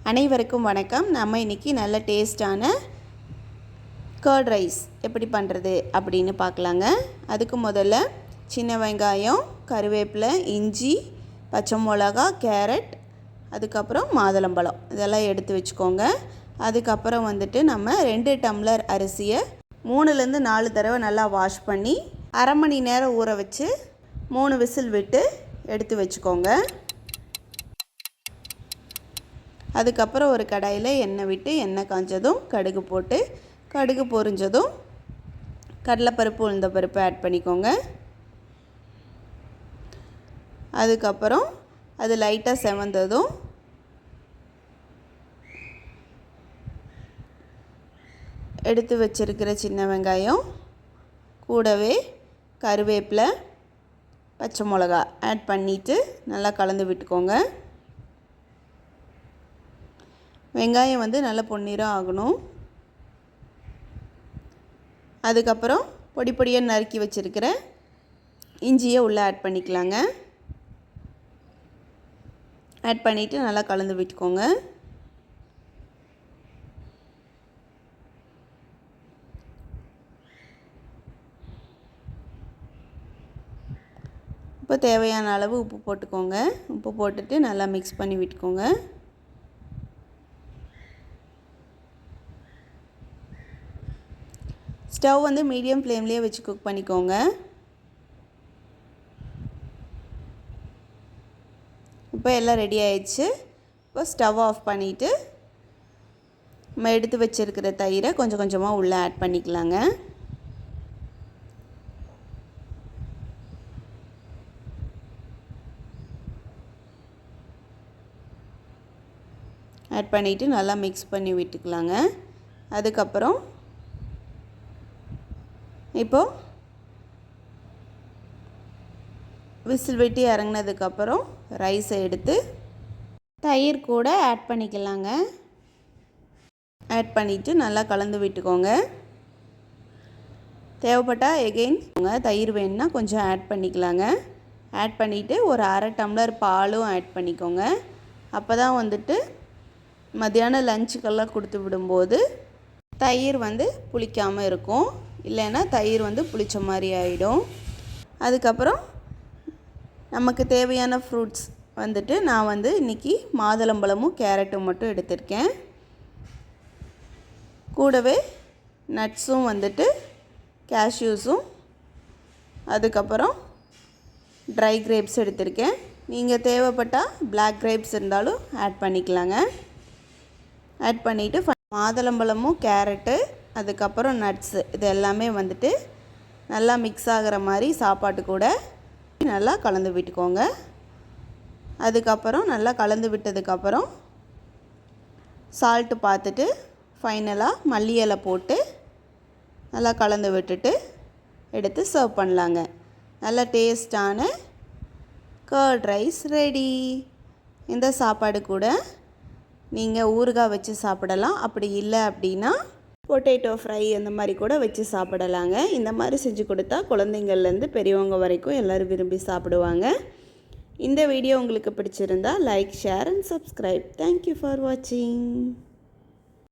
அனைவருக்கும் வணக்கம். நம்ம இன்றைக்கி நல்ல டேஸ்டான கர்ட் ரைஸ் எப்படி பண்ணுறது அப்படின்னு பார்க்கலாங்க. அதுக்கு முதல்ல சின்ன வெங்காயம், கருவேப்பிலை, இஞ்சி, பச்சை மிளகா, கேரட், அதுக்கப்புறம் மாதுளம்பழம் இதெல்லாம் எடுத்து வச்சுக்கோங்க. அதுக்கப்புறம் நம்ம 2 டம்ளர் அரிசியை 3லேருந்து 4 தடவை நல்லா வாஷ் பண்ணி அரை மணி நேரம் ஊற வச்சு 3 விசில் விட்டு எடுத்து வச்சுக்கோங்க. அதுக்கப்புறம் ஒரு கடாயில் எண்ணெய் விட்டு எண்ணெய் காஞ்சதும் கடுகு போட்டு கடுகு பொரிஞ்சதும் கடலைப்பருப்பு, உளுந்தப்பருப்பு ஆட் பண்ணிக்கோங்க. அதுக்கப்புறம் அது லைட்டாக செவந்ததும் எடுத்து வச்சிருக்கிற சின்ன வெங்காயம் கூடவே கருவேப்பிலை, பச்சை மிளகா ஆட் பண்ணிவிட்டு நல்லா கலந்து விட்டுக்கோங்க. வெங்காயம் நல்லா பொன்னிறம் ஆகணும். அதுக்கப்புறம் பொடி பொடியாக நறுக்கி வச்சுருக்கிற இஞ்சியை உள்ளே ஆட் பண்ணிக்கலாங்க. ஆட் பண்ணிவிட்டு நல்லா கலந்து விட்டுக்கோங்க. இப்போ தேவையான அளவு உப்பு போட்டுக்கோங்க. உப்பு போட்டுட்டு நல்லா மிக்ஸ் பண்ணி விட்டுக்கோங்க. ஸ்டவ் மீடியம் ஃப்ளேம்லேயே வச்சு குக் பண்ணிக்கோங்க. இப்போ எல்லாம் ரெடி ஆயிடுச்சு. இப்போ ஸ்டவ் ஆஃப் பண்ணிவிட்டு நம்ம எடுத்து வச்சுருக்கிற தயிரை கொஞ்சம் கொஞ்சமாக உள்ளே ஆட் பண்ணிக்கலாங்க. ஆட் பண்ணிவிட்டு நல்லா மிக்ஸ் பண்ணி விட்டுக்கலாங்க. அதுக்கப்புறம் இப்போது விசில் வெட்டி இறங்கினதுக்கப்புறம் ரைஸை எடுத்து தயிர் கூட ஆட் பண்ணிக்கலாங்க. ஆட் பண்ணிவிட்டு நல்லா கலந்து விட்டுக்கோங்க. தேவைப்பட்டால் எகெயின் தயிர் வேணுன்னா கொஞ்சம் ஆட் பண்ணிக்கலாங்க. ஆட் பண்ணிவிட்டு ஒரு அரை டம்ளர் பாலும் ஆட் பண்ணிக்கோங்க. அப்போ தான் மத்தியானம் லஞ்சுக்கெல்லாம் கொடுத்து விடும்போது தயிர் புளிக்காமல் இருக்கும். இல்லைன்னா தயிர் புளிச்ச மாதிரி ஆகிடும். அதுக்கப்புறம் நமக்கு தேவையான ஃப்ரூட்ஸ் நான் இன்றைக்கி மாதுளம்பழமும் கேரட்டும் மட்டும் எடுத்திருக்கேன். கூடவே நட்ஸும் கேஷ்யூஸும், அதுக்கப்புறம் ட்ரை கிரேப்ஸ் எடுத்திருக்கேன். நீங்கள் தேவைப்பட்டால் பிளாக் கிரேப்ஸ் இருந்தாலும் ஆட் பண்ணிக்கலாங்க. ஆட் பண்ணிவிட்டு மாதுளம்பழமும் கேரட்டு அதுக்கப்புறம் நட்ஸு இது எல்லாமே நல்லா மிக்ஸ் ஆகிற மாதிரி சாப்பாட்டு கூட நல்லா கலந்து விட்டுக்கோங்க. அதுக்கப்புறம் நல்லா கலந்து விட்டதுக்கப்புறம் சால்ட்டு பார்த்துட்டு ஃபைனலாக மல்லி இலை போட்டு நல்லா கலந்து விட்டுட்டு எடுத்து சர்வ் பண்ணலாங்க. நல்ல டேஸ்டான கர்ட் ரைஸ் ரெடி. இந்த சாப்பாடு கூட நீங்கள் ஊறுகாய் வச்சு சாப்பிடலாம். அப்படி இல்லை அப்படின்னா பொட்டேட்டோ ஃப்ரை அந்த மாதிரி கூட வச்சு சாப்பிடலாங்க. இந்த மாதிரி செஞ்சு கொடுத்தா குழந்தைங்கள்லேருந்து பெரியவங்க வரைக்கும் எல்லோரும் விரும்பி சாப்பிடுவாங்க. இந்த வீடியோ உங்களுக்கு பிடிச்சிருந்தா like, share and subscribe. Thank you for வாட்சிங்.